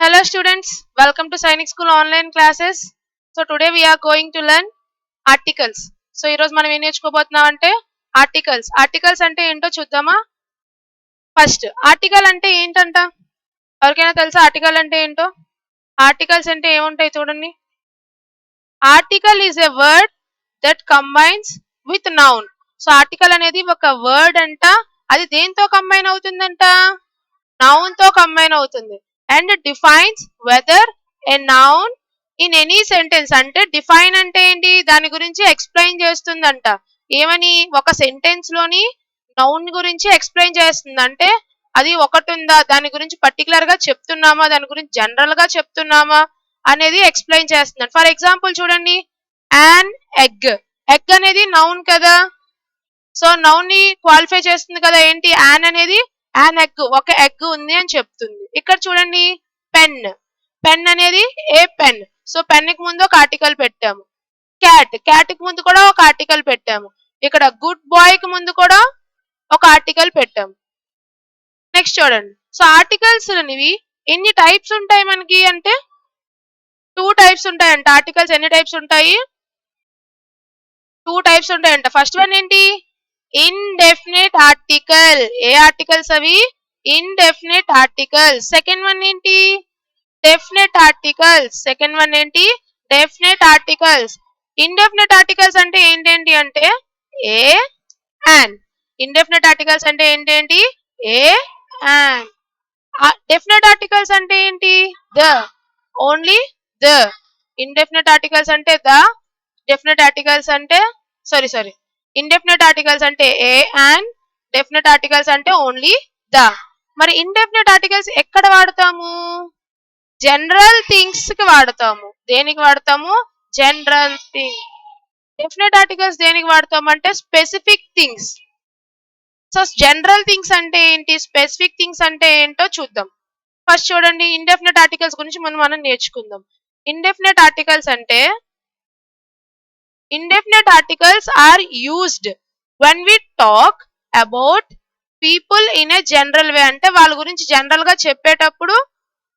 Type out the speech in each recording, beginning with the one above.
Hello students, welcome to Sainik School online classes. So today we are going to learn articles. So ఈ రోజు మనం ఏం నేర్చుకోబోతున్నాం అంటే articles. Articles అంటే ఏంటో చూద్దామా? ఫస్ట్ ఆర్టికల్ అంటే ఏంటంట? ఎవరికైనా తెలుసా ఆర్టికల్ అంటే ఏంటో? ఆర్టికల్స్ అంటే ఏముంటాయి చూడండి. Article is a word that combines with noun. So article అనేది ఒక వర్డ్ అంట. అది దేంతో కంబైన్ అవుతుందంట? నౌన్ తో కంబైన్ అవుతుంది. And defines whether a noun in any sentence. అంటే డిఫైన్ అంటే ఏంటి, దాని గురించి ఎక్స్ప్లెయిన్ చేస్తుందంట. ఏమని? ఒక సెంటెన్స్ లోని నౌన్ గురించి ఎక్స్ప్లెయిన్ చేస్తుంది. అంటే అది ఒకటి ఉందా, దాని గురించి పర్టికులర్ గా చెప్తున్నామా, దాని గురించి జనరల్ గా చెప్తున్నామా అనేది ఎక్స్ప్లెయిన్ చేస్తుంది. ఫర్ ఎగ్జాంపుల్ చూడండి, యాన్ ఎగ్. ఎగ్ అనేది నౌన్ కదా. సో నౌన్ ని క్వాలిఫై చేస్తుంది కదా. ఏంటి? యాన్ అనేది యాన్ ఎగ్, ఒక ఎగ్ ఉంది అని చెప్తుంది. ఇక్కడ చూడండి, పెన్. పెన్ అనేది ఏ పెన్. సో పెన్ కి ముందు ఒక ఆర్టికల్ పెట్టాము. క్యాట్. క్యాట్ కి ముందు కూడా ఒక ఆర్టికల్ పెట్టాము. ఇక్కడ గుడ్ బాయ్ కి ముందు కూడా ఒక ఆర్టికల్ పెట్టాము. నెక్స్ట్ చూడండి. సో ఆర్టికల్స్ అనేవి ఎన్ని టైప్స్ ఉంటాయి మనకి అంటే 2 టైప్స్ ఉంటాయంట. ఆర్టికల్స్ ఎన్ని టైప్స్ ఉంటాయి? 2 టైప్స్ ఉంటాయంట. ఫస్ట్ వన్ ఏంటి? Indefinite article. ఏ ఆర్టికల్స్ అవి? Indefinite articles. సెకండ్ వన్ ఏంటి? Definite articles. సెకండ్ వన్ ఏంటి? Definite articles. ఇండెఫినిట్ ఆర్టికల్స్ అంటే ఏంటేంటి అంటే ఏ అండ్. ఇండెఫినిట్ ఆర్టికల్స్ అంటే ఏంటేంటి? ఏ అండ్. డెఫినిట్ ఆర్టికల్స్ అంటే ఏంటి? The, only the. Indefinite articles అంటే ద, డెఫినిట్ ఆర్టికల్స్ అంటే సారీ ఇండెఫినిట్ ఆర్టికల్స్ అంటే ఏ అండ్, డెఫినిట్ ఆర్టికల్స్ అంటే ఓన్లీ ద. మరి ఇండెఫినిట్ ఆర్టికల్స్ ఎక్కడ వాడతాము? జనరల్ థింగ్స్ కి వాడతాము. దేనికి వాడతాము? General thing. డెఫినిట్ ఆర్టికల్స్ దేనికి వాడతాము అంటే specific things. So general things అంటే ఏంటి, స్పెసిఫిక్ థింగ్స్ అంటే ఏంటో చూద్దాం. ఫస్ట్ చూడండి, ఇండెఫినిట్ ఆర్టికల్స్ గురించి మనం నేర్చుకుందాం. ఇండెఫినిట్ ఆర్టికల్స్ అంటే indefinite articles are used when we talk about people in a general way. అంటే వాళ్ళ గురించి జనరల్ గా చెప్పేటప్పుడు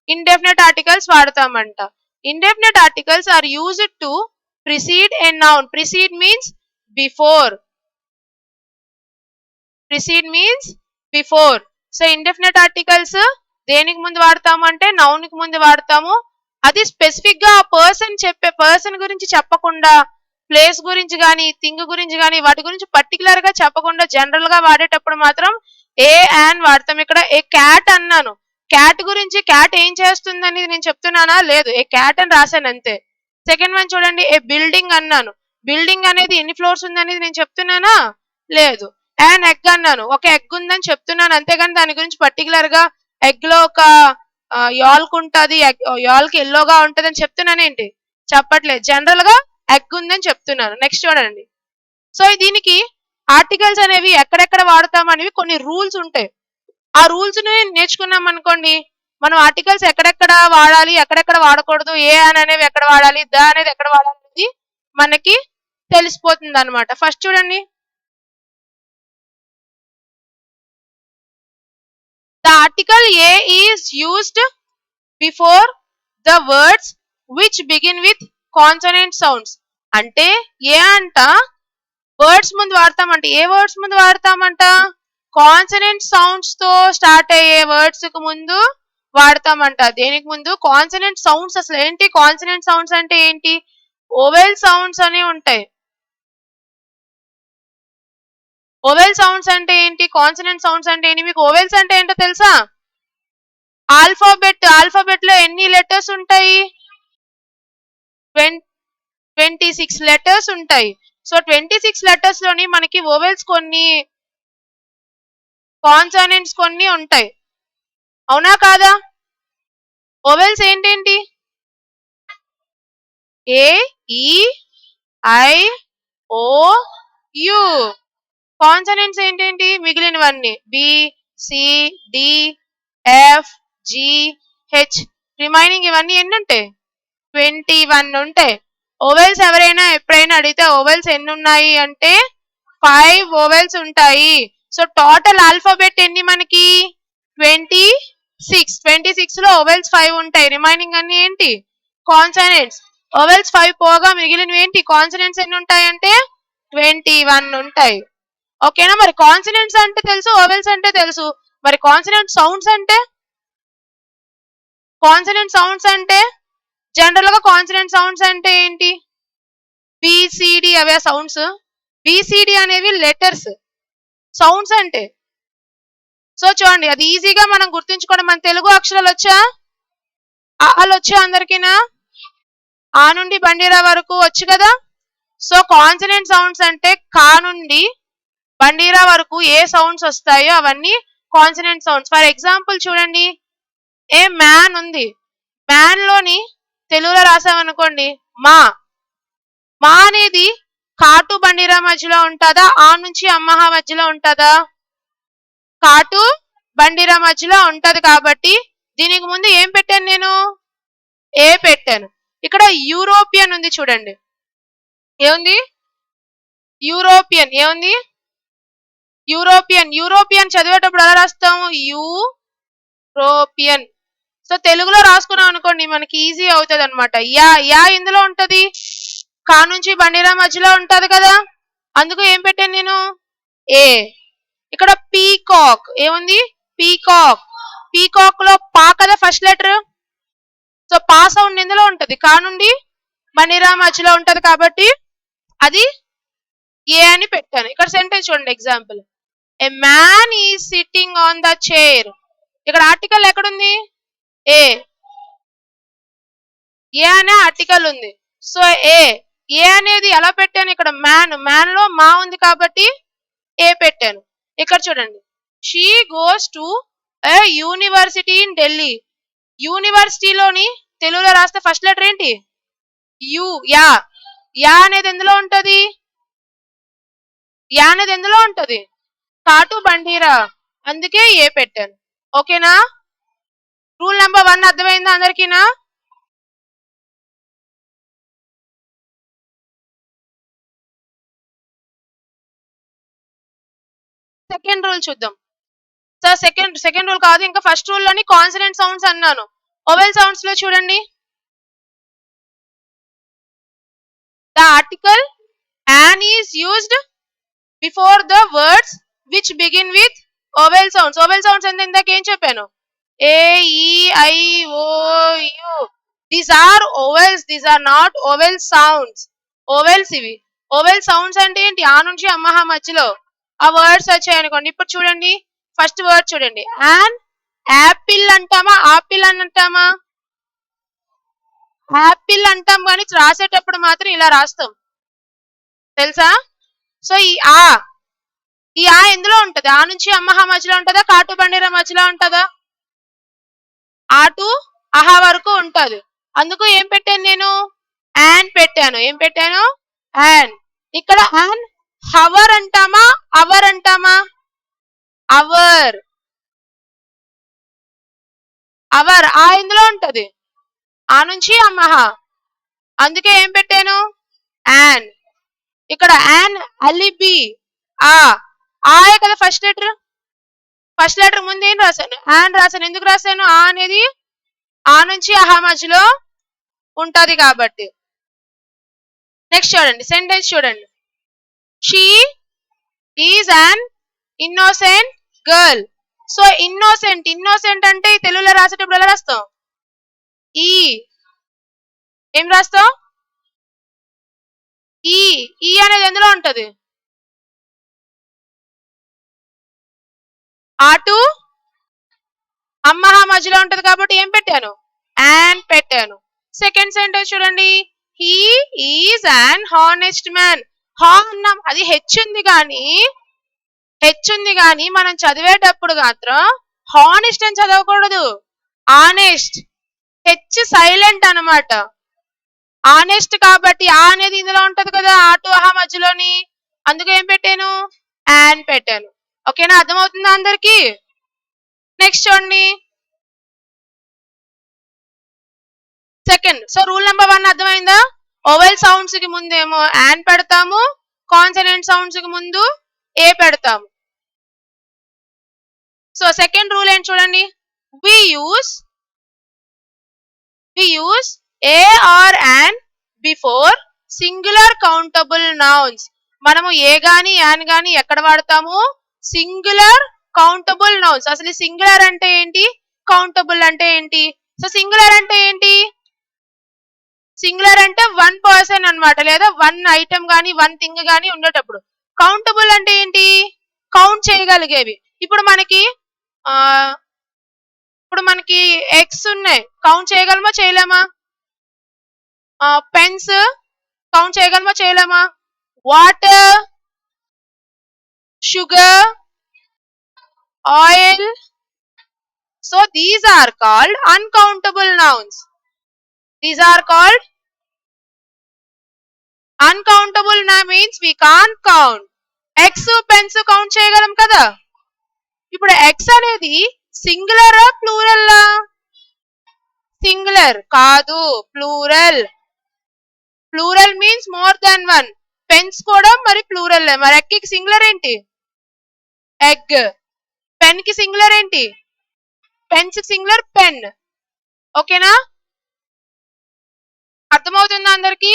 ఇండెఫినిట్ ఆర్టికల్స్ వాడతామంట. Indefinite articles are used to precede a noun. precede means before. precede means before. So indefinite articles దేనికి ముందు వాడతాము అంటే నౌన్ కి ముందు వాడతాము. అది స్పెసిఫిక్ గా పర్సన్ గురించి చెప్పకుండా, ప్లేస్ గురించి కానీ, థింగ్ గురించి కానీ, వాటి గురించి పర్టికులర్ గా చెప్పకుండా జనరల్ గా వాడేటప్పుడు మాత్రం ఏ అండ్ వాడతాం. ఇక్కడ ఏ క్యాట్ అన్నాను. క్యాట్ గురించి, క్యాట్ ఏం చేస్తుంది అనేది నేను చెప్తున్నానా? లేదు, ఏ క్యాట్ అని రాశాను అంతే. సెకండ్ వన్ చూడండి, ఏ బిల్డింగ్ అన్నాను. బిల్డింగ్ అనేది ఎన్ని ఫ్లోర్స్ ఉంది అనేది నేను చెప్తున్నానా? లేదు. అండ్ ఎగ్ అన్నాను, ఒక ఎగ్ ఉందని చెప్తున్నాను అంతేగాని దాని గురించి పర్టికులర్ గా ఎగ్ లో ఒక యాల్క్ ఉంటుంది, యాల్క్ ఎల్లోగా ఉంటది అని చెప్తున్నానేంటి? చెప్పట్లేదు. జనరల్ గా ఎగ్ ఉందని చెప్తున్నాను. నెక్స్ట్ చూడండి. సో దీనికి ఆర్టికల్స్ అనేవి ఎక్కడెక్కడ వాడతాం అనేవి కొన్ని రూల్స్ ఉంటాయి. ఆ రూల్స్ ని నేర్చుకున్నాం అనుకోండి, మనం ఆర్టికల్స్ ఎక్కడెక్కడ వాడాలి, ఎక్కడెక్కడ వాడకూడదు, ఏ అని అనేవి ఎక్కడ వాడాలి, ద అనేది ఎక్కడ వాడాలి అనేది మనకి తెలిసిపోతుంది అనమాట. ఫస్ట్ చూడండి, the article a is used before the words which begin with consonant sounds. అంటే ఏ అంట వర్డ్స్ ముందు వాడతామంట. ఏ వర్డ్స్ ముందు వాడతామంట? కాన్సనెంట్ సౌండ్స్ తో స్టార్ట్ అయ్యే వర్డ్స్ కు ముందు వాడతామంట. దేనికి ముందు? Consonant sounds. అసలు ఏంటి కాన్సనెంట్ సౌండ్స్ అంటే ఏంటి? ఓవెల్ సౌండ్స్ అని ఉంటాయి. ఓవెల్ సౌండ్స్ అంటే ఏంటి? కాన్సనెంట్ సౌండ్స్ అంటే ఏంటి? మీకు ఓవెల్స్ అంటే ఏంటో తెలుసా? ఆల్ఫాబెట్ లో ఎన్ని లెటర్స్ ఉంటాయి? 26 లెటర్స్ ఉంటాయి. సో 26 లెటర్స్ లోని మనకి ఓవెల్స్ కొన్ని, కాన్సనెంట్స్ కొన్ని ఉంటాయి. అవునా కాదా? ఓవెల్స్ ఏంటేంటి? ఏ, E, I, O, you. Consonants ఏంటేంటి? మిగిలినవన్నీ B, C, D, F, G, H. Remaining ఇవన్నీ ఎన్ని ఉంటాయి? 21 ఉంటాయి. ఓవెల్స్ ఎవరైనా ఎప్పుడైనా అడిగితే ఓవెల్స్ ఎన్ని ఉన్నాయి అంటే 5 ఓవెల్స్ ఉంటాయి. సో టోటల్ ఆల్ఫాబెట్ ఎన్ని మనకి? 26. 6. 26 లో ఓవెల్స్ 5 ఉంటాయి. రిమైనింగ్ అన్ని ఏంటి? కాన్సనెంట్స్. ఓవెల్స్ 5 పోగా మిగిలినవి ఏంటి? కాన్సనెంట్స్ ఎన్ని ఉంటాయంటే 21 ఉంటాయి. ఓకేనా? మరి కాన్సనెంట్స్ అంటే తెలుసు, ఓవెల్స్ అంటే తెలుసు. మరి కాన్సనెంట్ సౌండ్స్ అంటే జనరల్ గా కాన్సనెంట్ సౌండ్స్ అంటే ఏంటి? బిసిడి అవే సౌండ్స్. బిసిడి అనేవి లెటర్స్. సౌండ్స్ అంటే సో చూడండి, అది ఈజీగా మనం గుర్తుంచుకోవడం. మన తెలుగు అక్షరాలు వచ్చా? ఆలు వచ్చా అందరికీనా? ఆ నుండి బండిరా వరకు వచ్చు కదా. సో కాన్సనెంట్ సౌండ్స్ అంటే కా నుండి బండిరా వరకు ఏ సౌండ్స్ వస్తాయో అవన్నీ కాన్సనెంట్ సౌండ్స్. ఫర్ ఎగ్జాంపుల్ చూడండి, ఏ మ్యాన్ ఉంది. మ్యాన్ లోని తెలుగులో రాసామనుకోండి మా. మా అనేది కాటు బండిరా మధ్యలో ఉంటుందా? ఆ నుంచి అమ్మహ మధ్యలో ఉంటుందా? కాటు బండిరా మధ్యలో ఉంటది. కాబట్టి దీనికి ముందు ఏం పెట్టాను నేను? ఏ పెట్టాను. ఇక్కడ యూరోపియన్ ఉంది చూడండి. ఏముంది? యూరోపియన్. ఏముంది? యూరోపియన్ చదివేటప్పుడు ఎలా రాస్తాము? యూరోపియన్. సో తెలుగులో రాసుకున్నాం అనుకోండి మనకి ఈజీ అవుతుంది అనమాట. యా ఇందులో ఉంటది, కా నుంచి బండిరా మధ్యలో ఉంటది కదా. అందుకు ఏం పెట్టాను నేను? ఏ. ఇక్కడ పీకాక్. ఏముంది? పీకాక్. పీకాక్ లో పా కదా ఫస్ట్ లెటర్. సో పా సౌండ్ ఇందులో ఉంటది, కా నుండి బండిరా మధ్యలో ఉంటది కాబట్టి అది ఏ అని పెట్టాను. ఇక్కడ సెంటెన్స్ చూడండి. Example, A man is sitting on the chair. ఇక్కడ ఆర్టికల్ ఎక్కడుంది? ఏ అనే ఆర్టికల్ ఉంది. సో ఏ అనేది ఎలా పెట్టాను? ఇక్కడ మ్యాన్ లో మా ఉంది కాబట్టి ఏ పెట్టాను. ఇక్కడ చూడండి, she goes to a university in Delhi. యూనివర్సిటీలోని తెలుగులో రాస్తే ఫస్ట్ లెటర్ ఏంటి? యా అనేది ఎందులో ఉంటది? కాటు బండిరా, అందుకే ఏ పెట్టాను. ఓకేనా? రూల్ నెంబర్ 1 అర్థమైందా అందరికీనా? సెకండ్ రూల్ చూద్దాం. సార్ సెకండ్ రూల్ కాదు, ఇంకా ఫస్ట్ రూల్ లోని కాన్సనెంట్ సౌండ్స్ అన్నాను. ఓవెల్ సౌండ్స్ లో చూడండి, the article an is used before the words which begin with vowel sounds. Vowel sounds అంటే ఇందాక ఏం చెప్పాను? A, E, I, O, U. These are vowels, these are not vowel sounds. Vowels ఇవి. vowel sounds అంటే ఏంటి? ఆ నుంచి అమ్మహ మధ్యలో ఆ వర్డ్స్ వచ్చాయనుకోండి. ఇప్పుడు చూడండి, ఫస్ట్ వర్డ్ చూడండి. an యాపిల్ అంటామా, ఆపిల్ అని అంటామా? యాపిల్ అంటాం, కానీ రాసేటప్పుడు మాత్రం ఇలా రాస్తాం, తెలుసా? సో ఈ ఆ ఎందులో ఉంటది? ఆ నుంచి అమ్మహ మధ్యలో ఉంటుందా, కాటు బండిరా మధ్యలో ఉంటుందా? ఆటు అహా వరకు ఉంటది. అందుకు ఏం పెట్టాను నేను? యాన్ పెట్టాను. ఏం పెట్టాను? యాన్. ఇక్కడ యాన్ హవర్ అంటామా, అవర్ అంటామా? అవర్. ఆ ఎందులో ఉంటది? ఆ నుంచి అమ్మహ, అందుకే ఏం పెట్టాను? యాన్. ఇక్కడ యాన్ అలిబి ఆయే కదా ఫస్ట్ లెటర్ ముందు ఏం రాశాను? యాన్ రాశాను. ఎందుకు రాశాను? ఆ అనేది ఆ నుంచి అహా మధ్యలో ఉంటది కాబట్టి. నెక్స్ట్ చూడండి, సెంటెన్స్ చూడండి. She is an innocent girl. So innocent అంటే తెలుగులో రాసేటప్పుడు ఎలా రాస్తాం? ఏం రాస్తాం? ఈ అనేది ఎందులో ఉంటది? ఆటు అమ్మహ మధ్యలో ఉంటది కాబట్టి ఏం పెట్టాను? యాన్ పెట్టాను. సెకండ్ సెంటెన్స్ చూడండి, he is an honest man. అన్నాం, అది హెచ్ ఉంది కానీ మనం చదివేటప్పుడు మాత్రం హానెస్ట్ అని చదవకూడదు, ఆనెస్ట్. హెచ్ సైలెంట్ అనమాట. ఆనెస్ట్ కాబట్టి ఆ అనేది ఇందులో ఉంటది కదా, ఆటు అహా మధ్యలోని. అందుకు ఏం పెట్టాను? యాన్ పెట్టాను. ఓకేనా? అర్థమవుతుందా అందరికి? నెక్స్ట్ చూడండి, సెకండ్. సో రూల్ నెంబర్ 1 అర్థమైందా? ఓవెల్ సౌండ్స్ కి ముందేమో యాన్ పెడతాము, కాన్సనెంట్ సౌండ్స్ కి ముందు ఏ పెడతాము. సో సెకండ్ రూల్ ఏంటి చూడండి, we use a or an before singular countable nouns. మనము ఏ గాని యాన్ గాని ఎక్కడ వాడతాము? Singular countable nouns. అసలు సింగులర్ అంటే ఏంటి, కౌంటబుల్ అంటే ఏంటి? సో సింగులర్ అంటే ఏంటి? సింగులర్ అంటే వన్ పర్సన్ అన్నమాట, లేదా వన్ ఐటమ్ గాని వన్ థింగ్ గాని ఉండేటప్పుడు. కౌంటబుల్ అంటే ఏంటి? కౌంట్ చేయగలిగేవి. ఇప్పుడు మనకి ఎగ్స్ ఉన్నాయి, కౌంట్ చేయగలమా చేయలేమా? పెన్స్ కౌంట్ చేయగలమా చేయలేమా? Water, sugar, oil. So these are called uncountable nouns. These are called uncountable means we can't count. X pens count చేయగలం కదా. ఇప్పుడు X అనేది సింగులర్ ప్లూరల్? సింగులర్ కాదు, plural. Plural means more than one. Pens కూడా మరి plural. మరి egg కి singular ఏంటి? ఎగ్. పెన్ కి సింగులర్ ఏంటి? Pens singular pen. ఓకేనా? అర్థమవుతుందా అందరికి?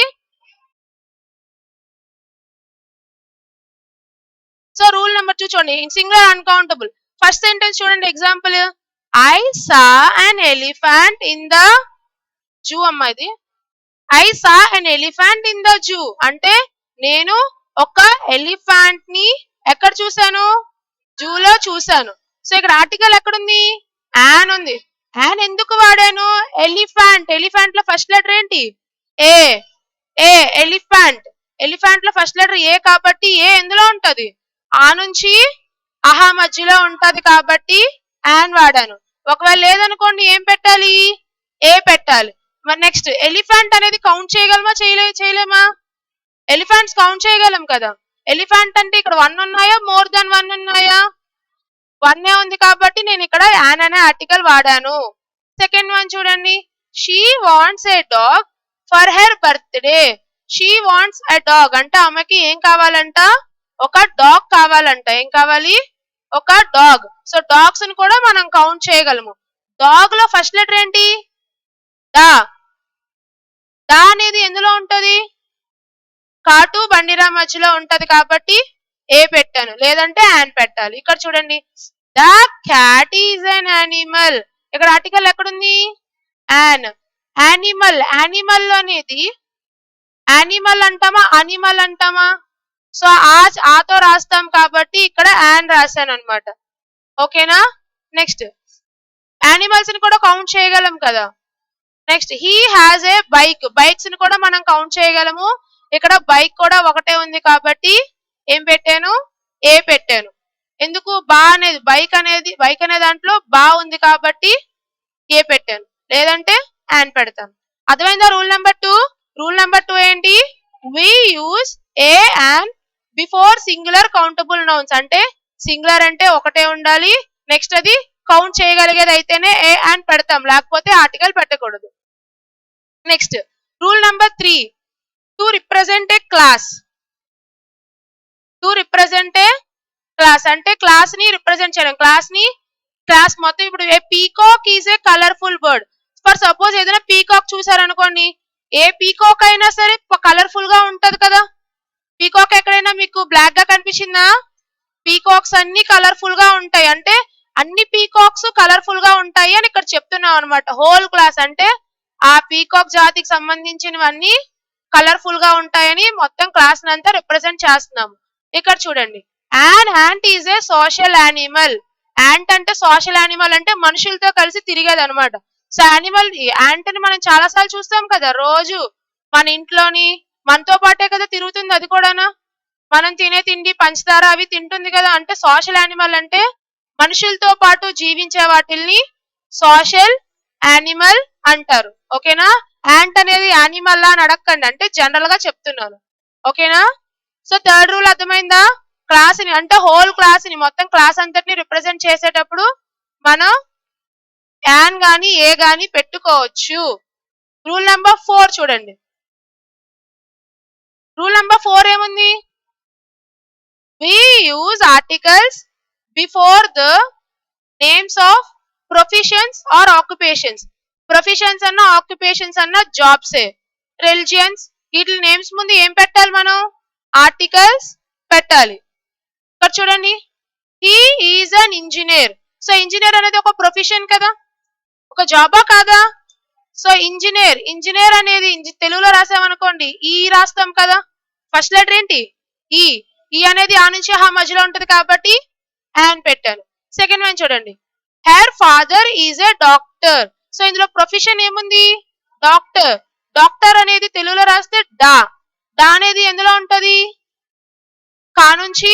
సో రూల్ నెంబర్ 2 చూడండి, సింగులర్ అన్కౌంటబుల్. ఫస్ట్ సెంటెన్స్ చూడండి, example. I saw an elephant in the zoo. అమ్మా ఇది I saw an elephant in the zoo అంటే నేను ఒక ఎలిఫెంట్ ని ఎక్కడ చూసాను? జూలో చూసాను. సో ఇక్కడ ఆర్టికల్ ఎక్కడుంది? యాన్ ఉంది. యాన్ ఎందుకు వాడాను? ఎలిఫెంట్. ఎలిఫెంట్ లో ఫస్ట్ లెటర్ ఏంటి? ఏ. ఏ ఎలిఫెంట్. ఎలిఫెంట్ లో ఫస్ట్ లెటర్ ఏ కాబట్టి ఏ ఎందులో ఉంటది? ఆ నుంచి అహా మధ్యలో ఉంటది కాబట్టి యాన్ వాడాను. ఒకవేళ లేదనుకోండి ఏం పెట్టాలి? ఏ పెట్టాలి. మరి నెక్స్ట్, ఎలిఫెంట్ అనేది కౌంట్ చేయగలమా చేయలేమా? ఎలిఫెంట్స్ కౌంట్ చేయగలం కదా. ఎలిఫెంట్ అంటే ఇక్కడ 1 ఉన్నాయా, మోర్ దాన్ 1 ఉన్నాయా? 1 ఉంది కాబట్టి నేను ఇక్కడ యాన్ అనే ఆర్టికల్ వాడాను. సెకండ్ వన్ చూడండి, she wants a dog for her birthday. She wants a dog అంటే ఆమెకి ఏం కావాలంట? ఒక డాగ్ కావాలంట. ఏం కావాలి? ఒక డాగ్. సో డాగ్స్ ని కూడా మనం కౌంట్ చేయగలము. డాగ్ లో ఫస్ట్ లెటర్ ఏంటి? డా. డా అనేది ఎందులో ఉంటది? కాటు బండిరా మధ్యలో ఉంటది కాబట్టి ఏ పెట్టాను, లేదంటే యాన్ పెట్టాలి. ఇక్కడ చూడండి, the cat is an animal. ఇక్కడ ఆర్టికల్ ఎక్కడుంది? యాన్. యానిమల్. యానిమల్ అనేది యానిమల్ అంటామా అనిమల్ అంటామా? సో ఆతో రాస్తాం కాబట్టి ఇక్కడ యాన్ రాశాను అనమాట. ఓకేనా? నెక్స్ట్, యానిమల్స్ ని కూడా కౌంట్ చేయగలం కదా. Next, he has a bike. Bikes ని కూడా మనం కౌంట్ చేయగలము. ఇక్కడ బైక్ కూడా ఒకటే ఉంది కాబట్టి ఏం పెట్టాను? ఏ పెట్టాను. ఎందుకు? బా అనేది బైక్ అనే దాంట్లో బా ఉంది కాబట్టి ఏ పెట్టాను, లేదంటే యాన్ పెడతాను. అర్థమైందా రూల్ నెంబర్ 2? రూల్ నెంబర్ 2 ఏంటి? We use a and before singular countable nouns. అంటే సింగులర్ అంటే ఒకటే ఉండాలి, నెక్స్ట్ అది కౌంట్ చేయగలిగేది అయితేనే ఏ అండ్ పెడతాం, లేకపోతే ఆర్టికల్ పెట్టకూడదు. Next, rule number 3, to represent a class. To represent a class అంటే క్లాస్ ని రిప్రజెంట్ చేయడం. క్లాస్ మొత్తం. ఇప్పుడు a peacock is a colourful bird. For suppose ఏదైనా పీకాక్ చూసారనుకోండి, ఏ పీకాక్ అయినా సరే కలర్ఫుల్ గా ఉంటది కదా. పీకాక్ ఎక్కడైనా మీకు బ్లాక్ గా కనిపించిందా? పీకాక్స్ అన్ని కలర్ఫుల్ గా ఉంటాయి. అంటే అన్ని పీకాక్స్ కలర్ఫుల్ గా ఉంటాయి అని ఇక్కడ చెప్తున్నాం అనమాట. హోల్ క్లాస్ అంటే ఆ పీకాక్ జాతికి సంబంధించినవన్నీ కలర్ఫుల్ గా ఉంటాయని మొత్తం క్లాస్ అంతా రిప్రజెంట్ చేస్తున్నాము. ఇక్కడ చూడండి, an ant is a social animal. Ant అంటే సోషల్ యానిమల్ అంటే మనుషులతో కలిసి తిరిగేది అనమాట. సో యాంట్ ని మనం చాలా సార్లు చూస్తాం కదా రోజు మన ఇంట్లోని. మనతో పాటే కదా తిరుగుతుంది అది కూడానా. మనం తినే తిండి పంచదార అవి తింటుంది కదా. అంటే సోషల్ యానిమల్ అంటే మనుషులతో పాటు జీవించే వాటిల్ని సోషల్ యానిమల్ అంటారు. ఓకేనా? యాంట్ అనేది యానిమల్ అని అడగకండి, అంటే జనరల్ గా చెప్తున్నాను. ఓకేనా? సో థర్డ్ రూల్ అర్థమైందా? క్లాస్ ని అంటే హోల్ క్లాస్ ని మొత్తం క్లాస్ అంతటిని రిప్రజెంట్ చేసేటప్పుడు మనం యాన్ గాని ఏ గాని పెట్టుకోవచ్చు. రూల్ నెంబర్ 4 చూడండి. రూల్ నెంబర్ 4 ఏముంది? we use articles before the names of professions or occupations. Professions అన్న ఆక్యుపేషన్స్ అన్న జాబ్సే. రిలిజియన్స్ వీటి నేమ్స్ ముందు ఏం పెట్టాలి మనం? ఆర్టికల్స్ పెట్టాలి. ఇక్కడ చూడండి, he is an engineer. So engineer అనేది ఒక ప్రొఫెషన్ కదా, ఒక జాబా కాదా? సో ఇంజనీర్ అనేది తెలుగులో రాసామనుకోండి ఈ రాస్తాం కదా. ఫస్ట్ లెటర్ ఏంటి? ఈ అనేది ఆ నుంచి హా మధ్యలో ఉంటది కాబట్టి యాన్ పెట్టాను. సెకండ్ వన్ చూడండి, her father is a doctor. So ఇందులో ప్రొఫెషన్ ఏముంది? డాక్టర్. డాక్టర్ అనేది తెలుగులో రాస్తే డా అనేది ఎందులో ఉంటది? కా నుంచి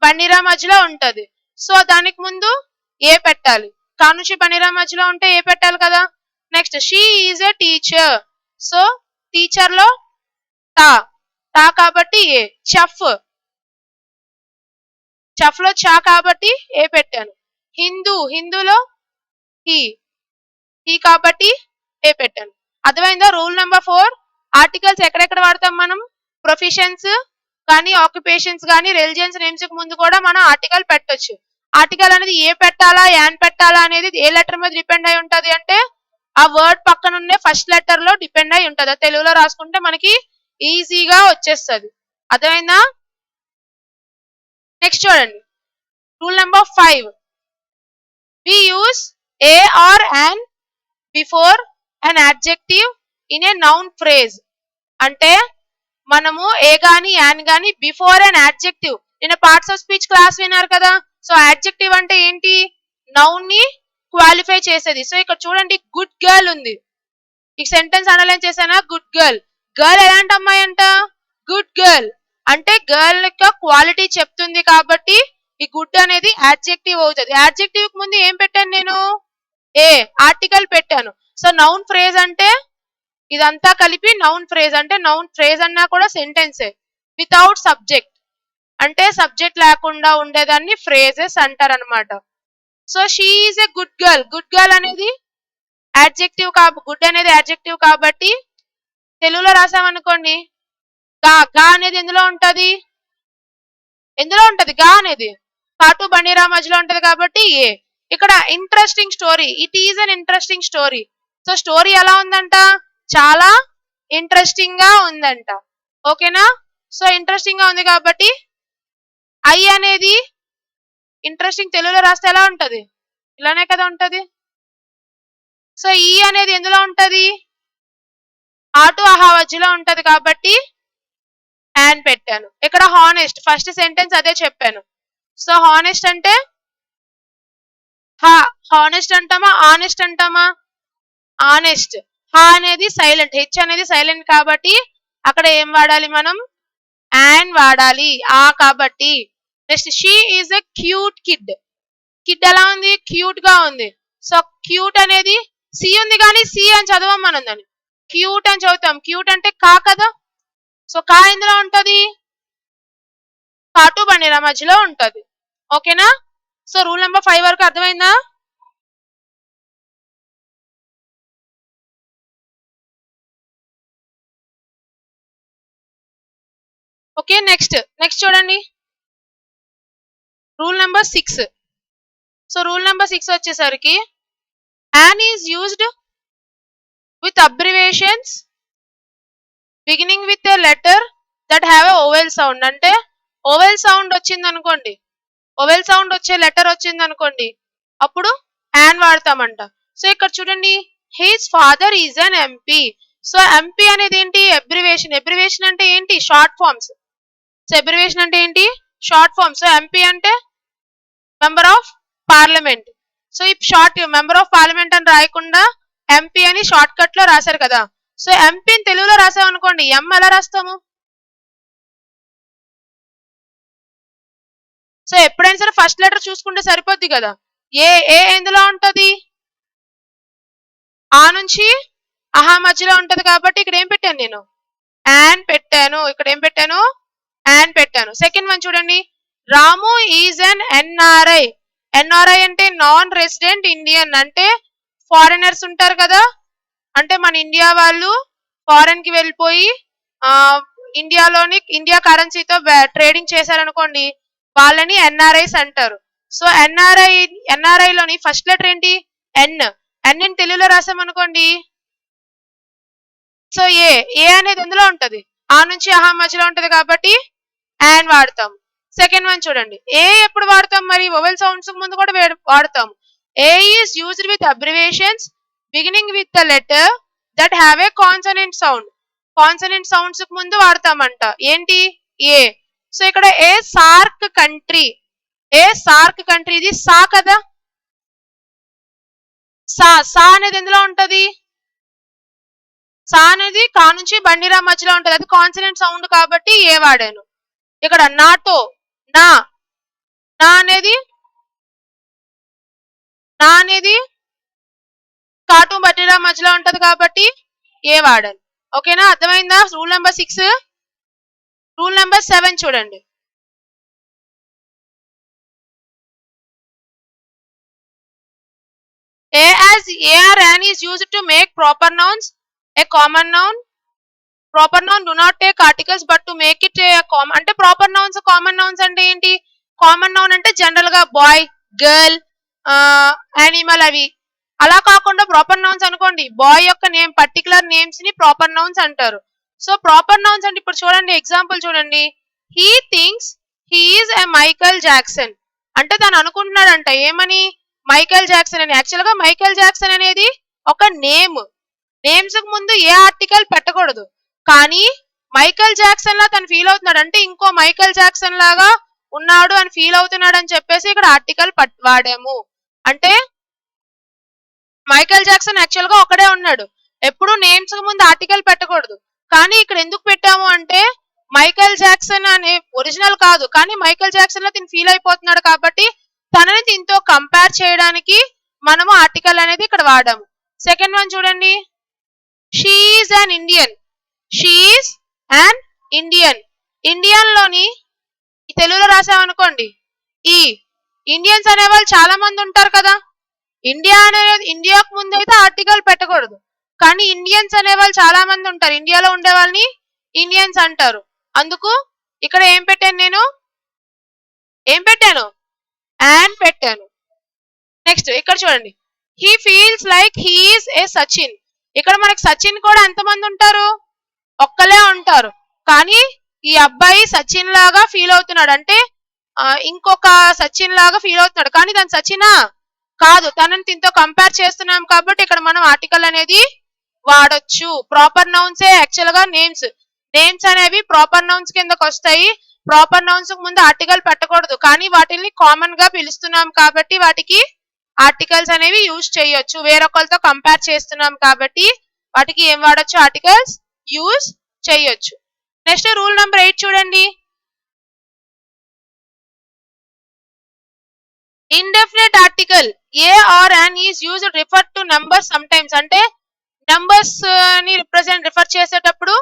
బండిరా మధ్యలో ఉంటది. సో దానికి ముందు ఏ పెట్టాలి. కా నుంచి బండిరా మధ్యలో ఉంటే ఏ పెట్టాలి కదా. Next she is a teacher. So teacher లో టా కాబట్టి ఏ. చెఫ్ లో చా కాబట్టి ఏ పెట్టాను. హిందూలో హీ కాబట్టి ఏ పెట్టాను. అర్థమైందా? Rule number 4. ఆర్టికల్స్ ఎక్కడెక్కడ వాడతాం మనం? ప్రొఫెషన్స్ కానీ, ఆక్యుపేషన్స్ కానీ, రిలిజియన్స్ నేమ్స్ కి ముందు కూడా మనం ఆర్టికల్ పెట్టొచ్చు. ఆర్టికల్ అనేది ఏ పెట్టాలా యాన్ పెట్టాలా అనేది ఏ లెటర్ మీద డిపెండ్ అయి ఉంటది అంటే ఆ వర్డ్ పక్కన ఉండే ఫస్ట్ లెటర్ లో డిపెండ్ అయి ఉంటది. తెలుగులో రాసుకుంటే మనకి ఈజీగా వచ్చేస్తుంది. అర్థమైందా? నెక్స్ట్ చూడండి, rule number 5. we use a or an before an adjective in a noun phrase. అంటే మనము ఏ గాని యాన్ గాని బిఫోర్ అన్ యాడ్జెక్టివ్. నిన్న పార్ట్స్ ఆఫ్ స్పీచ్ క్లాస్ విన్నారు కదా. సో యాడ్జెక్టివ్ అంటే ఏంటి? నౌన్ ని క్వాలిఫై చేసేది. సో ఇక్కడ చూడండి, గుడ్ గర్ల్ ఉంది. ఈ సెంటెన్స్ అనలైజ్ చేసానా? Good girl. గర్ల్ ఎలాంటి అమ్మాయి అంట? Good girl. అంటే గర్ల్ యొక్క క్వాలిటీ చెప్తుంది కాబట్టి ఈ గుడ్ అనేది యాడ్జెక్టివ్ అవుతుంది. యాడ్జెక్టివ్ కి ముందు ఏం పెట్టాను నేను? ఏ ఆర్టికల్ పెట్టాను. సో నౌన్ ఫ్రేజ్ అంటే ఇదంతా కలిపి నౌన్ ఫ్రేజ్. అంటే నౌన్ ఫ్రేజ్ అన్నా కూడా సెంటెన్సే వితౌట్ సబ్జెక్ట్. అంటే సబ్జెక్ట్ లేకుండా ఉండేదాన్ని ఫ్రేజెస్ అంటారు అనమాట. So she is a good girl. Good girl అనేది యాడ్జెక్టివ్ గుడ్ అనేది యాడ్జెక్టివ్ కాబట్టి తెలుగులో రాసామనుకోండి గా అనేది ఎందులో ఉంటది? గా అనేది కాటు బండిరా మధ్యలో ఉంటది కాబట్టి ఏ. ఇక్కడ interesting story. It is an interesting story. So story ఎలా ఉందంట? చాలా ఇంట్రెస్టింగ్ గా ఉందంట. ఓకేనా? సో ఇంట్రెస్టింగ్ గా ఉంది కాబట్టి ఐ అనేది ఇంట్రెస్టింగ్ తెలుగులో రాస్తే ఎలా ఉంటది? ఇలానే కదా ఉంటది. సో ఈ అనేది ఎందులో ఉంటది? ఆటు ఆహా మధ్యలో ఉంటది కాబట్టి యాన్ పెట్టాను. ఇక్కడ హానెస్ట్ ఫస్ట్ సెంటెన్స్ అదే చెప్పాను. సో హానెస్ట్ అంటే హానెస్ట్ అంటామా ఆనెస్ట్ అంటామా? ఆనెస్ట్. హా అనేది సైలెంట్, హెచ్ అనేది సైలెంట్ కాబట్టి అక్కడ ఏం వాడాలి మనం? యాన్ వాడాలి. కాబట్టి next she is a cute kid. Kid ఎలా ఉంది? క్యూట్ గా ఉంది. సో క్యూట్ అనేది సి ఉంది కానీ సి అని చదవం మనం దాన్ని. క్యూట్ అని చదువుతాం. క్యూట్ అంటే కా కదా. సో కా ఎందులో ఉంటది? కాటు బండిరా మధ్యలో ఉంటది. ఓకేనా? సో రూల్ నెంబర్ 5 వరకు అర్థమైందా? ఓకే. నెక్స్ట్ చూడండి, rule number 6. So rule number 6 వచ్చేసరికి an is used with abbreviations beginning with a letter that have a vowel sound. అంటే ఓవెల్ సౌండ్ వచ్చింది అనుకోండి, ఓవెల్ సౌండ్ వచ్చే లెటర్ వచ్చింది అనుకోండి, అప్పుడు యాన్ వాడతామంట. సో ఇక్కడ చూడండి, his father is an MP. So MP అనేది ఏంటి? అబ్రివేషన్. అబ్రివేషన్ అంటే ఏంటి? Short forms. సో అబ్రివేషన్ అంటే ఏంటి? Short form. సో ఎంపీ అంటే మెంబర్ ఆఫ్ పార్లమెంట్. సో ఈ షార్ట్ మెంబర్ ఆఫ్ పార్లమెంట్ అని రాయకుండా ఎంపీ అని షార్ట్ కట్ లో రాశారు కదా. సో ఎంపీని తెలుగులో రాసాం అనుకోండి, ఎం ఎలా రాస్తాము? సో ఎప్పుడైనా సరే ఫస్ట్ లెటర్ చూసుకుంటే సరిపోద్ది కదా. ఏ ఎందులో ఉంటది? ఆ నుంచి అహా మధ్యలో ఉంటది కాబట్టి ఇక్కడ ఏం పెట్టాను నేను? యాన్ పెట్టాను. ఇక్కడ ఏం పెట్టాను? యాన్ పెట్టాను. సెకండ్ వన్ చూడండి, రాము ఈజ్ అన్ ఎన్ఆర్ఐ. ఎన్ఆర్ఐ అంటే నాన్ రెసిడెంట్ ఇండియన్. అంటే ఫారినర్స్ ఉంటారు కదా, అంటే మన ఇండియా వాళ్ళు ఫారెన్ కి వెళ్ళిపోయి ఇండియా కరెన్సీతో ట్రేడింగ్ చేశారనుకోండి, వాళ్ళని ఎన్ఆర్ఐస్ అంటారు. సో ఎన్ఆర్ఐ లోని ఫస్ట్ లెటర్ ఏంటి? ఎన్ ని తెలుగులో రాసామనుకోండి, సో ఏ అనేది ఎందులో ఉంటది, ఆ నుంచి ఆహా మధ్యలో ఉంటది కాబట్టి యాన్ వాడతాం. సెకండ్ వన్ చూడండి, ఏ ఎప్పుడు వాడతాం మరి, వొవెల్ సౌండ్స్ ముందు కూడా వాడతాం. ఏ is used with abbreviations beginning with the letter that have a consonant sound. Consonant sounds ముందు వాడతామంట. ఏంటి? ఏ. సో ఇక్కడ ఏ సార్క్ కంట్రీ, ఏ సార్క్ కంట్రీ, ఇది సా కదా, సా అనేది ఎందులో ఉంటది, సా అనేది కా నుంచి బండిరా మధ్యలో ఉంటది, అది కాన్సనెంట్ సౌండ్ కాబట్టి ఏ వాడాను. ఇక్కడ నాతో నా నా అనేది కాటు బండిరా మధ్యలో ఉంటది కాబట్టి ఏ వాడాను. ఓకేనా, అర్థమైందా? Rule number 6. రూల్ నెంబర్ 7 చూడండి. A as A or an is used to make proper nouns a common noun. Proper noun do not take articles but to make it a common. అంటే ప్రాపర్ నౌన్స్ కామన్ నౌన్స్ అంటే ఏంటి? Common noun అంటే general గా bye, girl, animal అవి. అలా కాకుండా proper nouns అనుకోండి, bye యొక్క నేమ్, పర్టికులర్ నేమ్స్ ని ప్రాపర్ నౌన్స్ అంటారు. సో ప్రాపర్ నౌన్స్ అంటే ఇప్పుడు చూడండి, ఎగ్జాంపుల్ చూడండి. He thinks he is a Michael Jackson. అంటే తను అనుకుంటున్నాడంట ఏమని, మైకల్ జాక్సన్ అని. యాక్చువల్ గా మైకల్ జాక్సన్ అనేది ఒక నేమ్. నేమ్స్ కు ముందు ఏ ఆర్టికల్ పెట్టకూడదు, కానీ మైకల్ జాక్సన్ లా తను ఫీల్ అవుతున్నాడు అంటే ఇంకో మైకల్ జాక్సన్ లాగా ఉన్నాడు అని ఫీల్ అవుతున్నాడు అని చెప్పేసి ఇక్కడ ఆర్టికల్ వాడాము. అంటే మైకల్ జాక్సన్ యాక్చువల్ గా ఒకడే ఉన్నాడు, ఎప్పుడు నేమ్స్ కు ముందు ఆర్టికల్ పెట్టకూడదు. కానీ ఇక్కడ ఎందుకు పెట్టాము అంటే మైకల్ జాక్సన్ అనే ఒరిజినల్ కాదు, కానీ మైకల్ జాక్సన్ లా తిని ఫీల్ అయిపోతున్నాడు కాబట్టి తనని దీంతో కంపేర్ చేయడానికి మనము ఆర్టికల్ అనేది ఇక్కడ వాడాము. సెకండ్ వన్ చూడండి, she is an Indian. She is an Indian. Indian లోని తెలుగులో రాసామనుకోండి, ఈ ఇండియన్స్ అనే వాళ్ళు చాలా మంది ఉంటారు కదా. ఇండియా అనేది ఇండియాకు ముందు అయితే ఆర్టికల్ పెట్టకూడదు, కానీ ఇండియన్స్ అనే వాళ్ళు చాలా మంది ఉంటారు, ఇండియాలో ఉండే వాళ్ళని ఇండియన్స్ అంటారు. అందుకు ఇక్కడ ఏం పెట్టాను నేను, యాన్ పెట్టాను. నెక్స్ట్ ఇక్కడ చూడండి, he feels like he is a Sachin. ఇక్కడ మనకి సచిన్ కూడా ఎంతమంది ఉంటారు, ఒక్కలే ఉంటారు, కానీ ఈ అబ్బాయి సచిన్ లాగా ఫీల్ అవుతున్నాడు. అంటే ఇంకొక సచిన్ లాగా ఫీల్ అవుతున్నాడు, కానీ తను సచినా కాదు, తనని దీంతో కంపేర్ చేస్తున్నాం కాబట్టి ఇక్కడ మనం ఆర్టికల్ అనేది వాడొచ్చు. ప్రాపర్ నౌన్సే యాక్చువల్ గా నేమ్స్. నేమ్స్ అనేవి ప్రాపర్ నౌన్స్ కిందకు వస్తాయి. ప్రాపర్ నౌన్స్ ముందు ఆర్టికల్ పెట్టకూడదు, కానీ వాటిని కామన్ గా పిలుస్తున్నాం కాబట్టి వాటికి ఆర్టికల్స్ అనేవి యూజ్ చేయొచ్చు. వేరొకరితో కంపేర్ చేస్తున్నాం కాబట్టి వాటికి ఏం వాడొచ్చు, ఆర్టికల్స్ యూజ్ చేయొచ్చు. నెక్స్ట్ రూల్ నెంబర్ 8 చూడండి. Indefinite article a or an is used refer to numbers sometimes. అంటే నంబర్స్ ని రిఫర్ చేసేటప్పుడు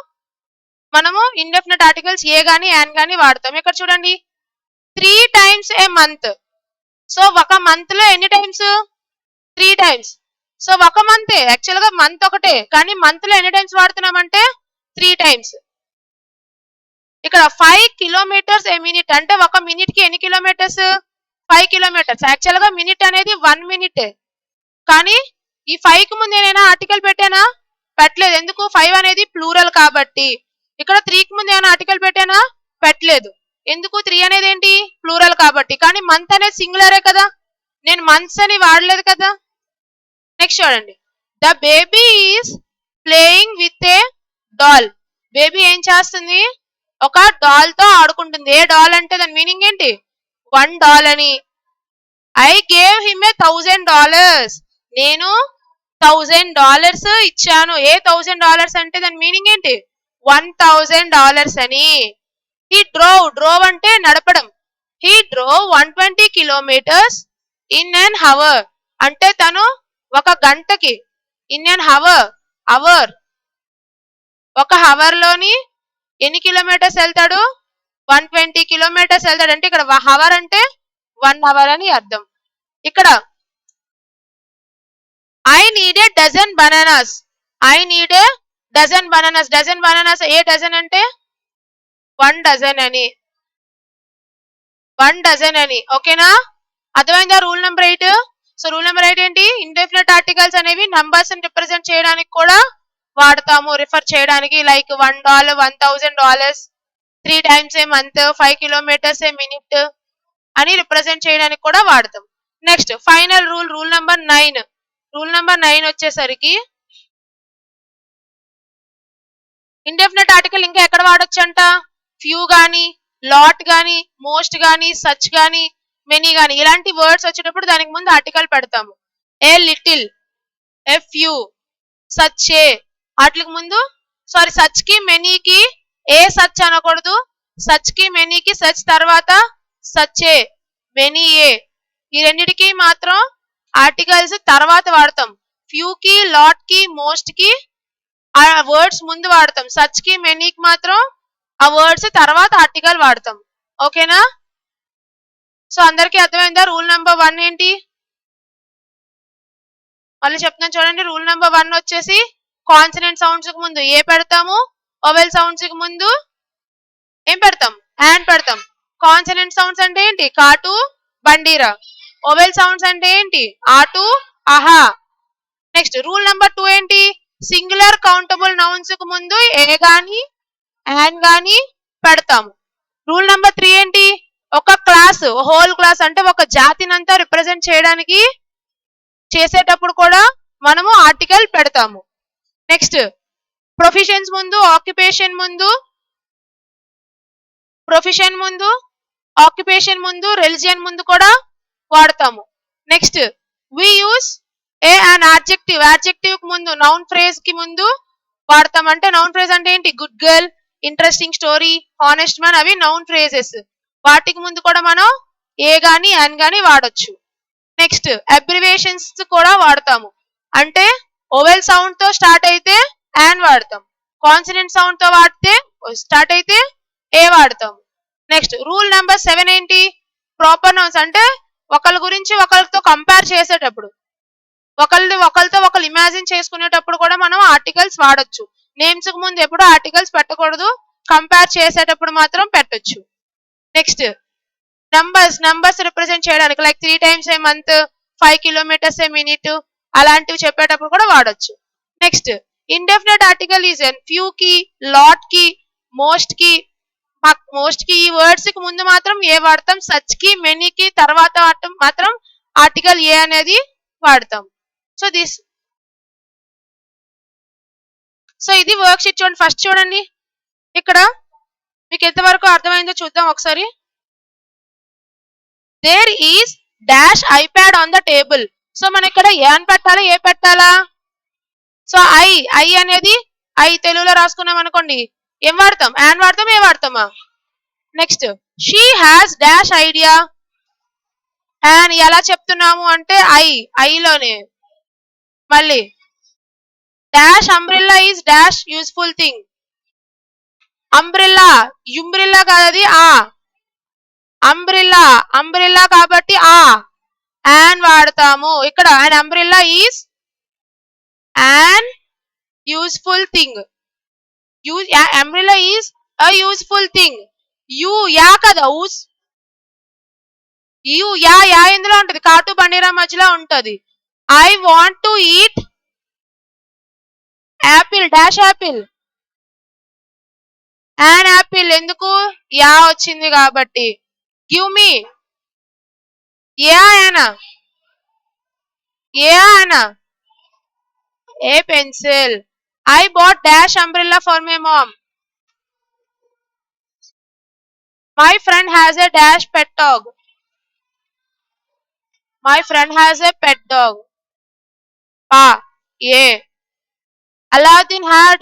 మనము ఇండెఫినెట్ ఆర్టికల్స్ ఏ గాని యాన్ గాని వాడతాం. ఇక్కడ చూడండి, 3 times ఏ మంత్. సో ఒక మంత్ లో ఎన్ని టైమ్స్, 3 times. సో ఒక మంత్ యాక్చువల్ గా మంత్ ఒకటే, కానీ మంత్ లో ఎన్ని టైమ్స్ వాడుతున్నామంటే 3 times. ఇక్కడ 5 kilometers ఏ మినిట్. అంటే ఒక మినిట్ కి ఎన్ని కిలోమీటర్స్, 5 kilometers. యాక్చువల్ గా మినిట్ అనేది 1 minute, కానీ ఈ 5 కి ముందు ఏమైనా ఆర్టికల్ పెట్టానా, పెట్టలేదు. ఎందుకు, 5 అనేది ప్లూరల్ కాబట్టి. ఇక్కడ 3 కి ముందు ఏమైనా ఆర్టికల్ పెట్టానా, పెట్టలేదు. ఎందుకు, 3 అనేది ఏంటి, ప్లూరల్ కాబట్టి. కానీ మంత్ అనేది సింగులరే కదా, నేను మంత్స్ అని వాడలేదు కదా. నెక్స్ట్ చూడండి, the baby is playing with a doll. Baby ఏం చేస్తుంది, ఒక డాల్ తో ఆడుకుంటుంది. ఏ డాల్ అంటే దాని మీనింగ్ ఏంటి, $1 అని. I gave him a $1000. నేను $1000 ఇచ్చాను. ఏ $1000 అంటే దాని మీనింగ్ ఏంటి, $1000 అని. హీ డ్రోవ్ అంటే నడపడం. He drove 120 kilometers in an hour. అంటే తను ఒక గంటకి, ఇన్ అన్ అవర్ ఒక హవర్ లోని ఎన్ని కిలోమీటర్స్ వెళ్తాడు, 120 kilometers వెళ్తాడు. అంటే ఇక్కడ హవర్ అంటే 1 hour అని అర్థం. ఇక్కడ I need a dozen bananas. I need a dozen bananas. Dozen bananas, a dozen అంటే 1 dozen అని, 1 dozen అని. ఓకేనా, అర్థమైందా rule number 8. So rule number 8 ఏంటి? ఇండెఫినెట్ ఆర్టికల్స్ అనేవి నంబర్స్ ని రిప్రజెంట్ చేయడానికి కూడా వాడతాము, రిఫర్ చేయడానికి. Like $1, $1000, 3 times a month, 5 kilometers a minute అని రిప్రజెంట్ చేయడానికి కూడా వాడతాం. Next final rule number 9. Rule number 9 వచ్చేసరికి ఇండెఫినెట్ ఆర్టికల్ ఇంకా ఎక్కడ వాడొచ్చు అంట? ఫ్యూ గానీ, లాట్ గానీ, మోస్ట్ గానీ, సచ్ గానీ, మెనీ గానీ ఇలాంటి వర్డ్స్ వచ్చేటప్పుడు దానికి ముందు ఆర్టికల్ పెడతాము. A little, a few, such a వాటికి ముందు సచ్ కి మెనీకి ఏ సచ్ అనకూడదు, సచ్ కి మెనీకి సచ్ తర్వాత సచ్ ఏ, మెనీ ఏ, ఈ రెండిటికి మాత్రం ఆర్టికల్స్ తర్వాత వాడతాం. ఫ్యూ కి, లాట్ కి, మోస్ట్ కి ఆ వర్డ్స్ ముందు వాడతాం. సచ్ కి మెనీకి మాత్రం ఆ వర్డ్స్ తర్వాత ఆర్టికల్ వాడతాం. ఓకేనా? సో అందరికి అర్థమైందా? రూల్ నెంబర్ 1 ఏంటి? మళ్ళీ చెప్తాను చూడండి. రూల్ నెంబర్ 1 వచ్చేసి కాన్సనెంట్ సౌండ్స్ కి ముందు ఏ పెడతాము, వొవెల్ సౌండ్స్ కి ముందు ఏం పెడతాం? అండ్ పెడతాం. కాన్సనెంట్ సౌండ్స్ అంటే ఏంటి? కాటు, బండిరా. వొవెల్ సౌండ్స్ అంటే ఏంటి? ఆటు, ఆహా. నెక్స్ట్ రూల్ నెంబర్ 2 ఏంటి? సింగులర్ కౌంటబుల్ నౌన్స్ కు ముందు ఏ గాని అండ్ గాని పెడతాము. రూల్ నెంబర్ 3 ఏంటి? ఒక క్లాస్, హోల్ క్లాస్ అంటే ఒక జాతినంతా రిప్రజెంట్ చేయడానికి చేసేటప్పుడు కూడా మనము ఆర్టికల్ పెడతాము. నెక్స్ట్ ప్రొఫెషన్స్ ముందు, ఆక్యుపేషన్ ముందు, ప్రొఫెషన్ ముందు, ఆక్యుపేషన్ ముందు, రిలిజియన్ ముందు కూడా వాడతాము. Next we use a and adjective, adjective కి ముందు, నౌన్ ఫ్రేజ్ కి ముందు వాడతాం. అంటే నౌన్ ఫ్రేజ్ అంటే ఏంటి? Good girl, interesting story, honest man, అవి నౌన్ ఫ్రేజెస్. వాటికి ముందు కూడా మనం ఏ గాని అండ్ గాని వాడొచ్చు. నెక్స్ట్ అబ్రివేషన్స్ కూడా వాడతాము. అంటే ఓవెల్ సౌండ్ తో స్టార్ట్ అయితే అండ్ వాడతాం, కాన్సనెంట్ సౌండ్ తో స్టార్ట్ అయితే ఏ వాడతాం. నెక్స్ట్ రూల్ నెంబర్ 7 ఏంటి? ప్రాపర్ నౌన్స్ అంటే ఒకళ్ళ గురించి ఒకరితో కంపేర్ చేసేటప్పుడు, ఒకళ్ళతో ఒకళ్ళు ఇమాజిన్ చేసుకునేటప్పుడు కూడా మనం ఆర్టికల్స్ వాడొచ్చు. నేమ్స్ కు ముందు ఎప్పుడు ఆర్టికల్స్ పెట్టకూడదు, కంపేర్ చేసేటప్పుడు మాత్రం పెట్టొచ్చు. నెక్స్ట్ నంబర్స్ రిప్రజెంట్ చేయడానికి like 3 times a month, 5 kilometers a minute అలాంటివి చెప్పేటప్పుడు కూడా వాడొచ్చు. Next indefinite article is few కి, లాట్ కి, మోస్ట్ కి ఈ వర్డ్స్ కి ముందు మాత్రం ఏ వాడతాం, సచ్ కి, మెనీ కి తర్వాత మాత్రం ఆర్టికల్ ఏ అనేది వాడతాం. సో ఇది వర్క్ షీట్ చూడండి. ఫస్ట్ చూడండి, ఇక్కడ మీకు ఎంతవరకు అర్థమైందో చూద్దాం ఒకసారి. There is dash iPad on the table. So మనం ఇక్కడ ఏ అని పెట్టాలా, ఏ పెట్టాలా? సో ఐ అనేది తెలుగులో రాసుకున్నాం అనుకోండి, ఏం వాడతాం? యాన్ వాడతాం, ఏ వాడతామా? Next she has dash idea. An ఎలా చెప్తున్నాము అంటే ఐలోనే. మళ్ళీ dash umbrella is dash useful thing. Umbrella కాదది, అంబ్రిల్లా కాబట్టి యాన్ వాడతాము ఇక్కడ. And umbrella is an useful thing. Umbrella is a useful thing. యా కదా, యా ఇందులో ఉంటది, కాటు బండిరా మధ్యలో ఉంటది. I want to eat apple dash apple. an apple ఎందుకు? యా వచ్చింది కాబట్టి. Give me a pencil. I bought dash umbrella for my mom. My friend has a dash pet dog. My friend has a pet dog. Aladdin had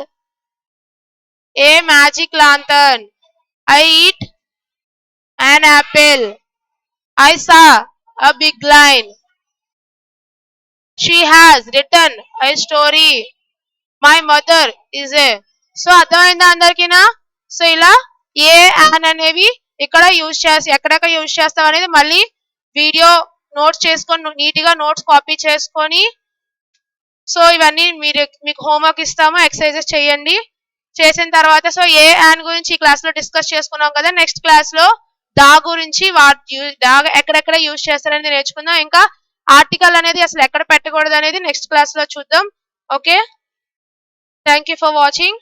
a magic lantern. I eat an apple. I saw a big lion. She has written a story. My mother is a. So అర్థమైందా అందరికీనా? So ఇలా a an అనేవి ఇక్కడ ఎక్కడెక్కడ use చేస్తాం అనేది మళ్ళీ video notes చేసుకొని నీట్గా నోట్స్ కాపీ చేసుకొని, సో ఇవన్నీ మీకు హోంవర్క్ ఇస్తాము, ఎక్సర్సైజెస్ చేయండి. చేసిన తర్వాత సో ఏ యాన్ గురించి ఈ క్లాస్ లో డిస్కస్ చేసుకున్నాం కదా. నెక్స్ట్ క్లాస్ లో దా గురించి ఎక్కడెక్కడ యూజ్ చేస్తారనేది నేర్చుకుందాం. ఇంకా ఆర్టికల్ అనేది అసలు ఎక్కడ పెట్టకూడదు అనేది నెక్స్ట్ క్లాస్ లో చూద్దాం. Okay, thank you for watching.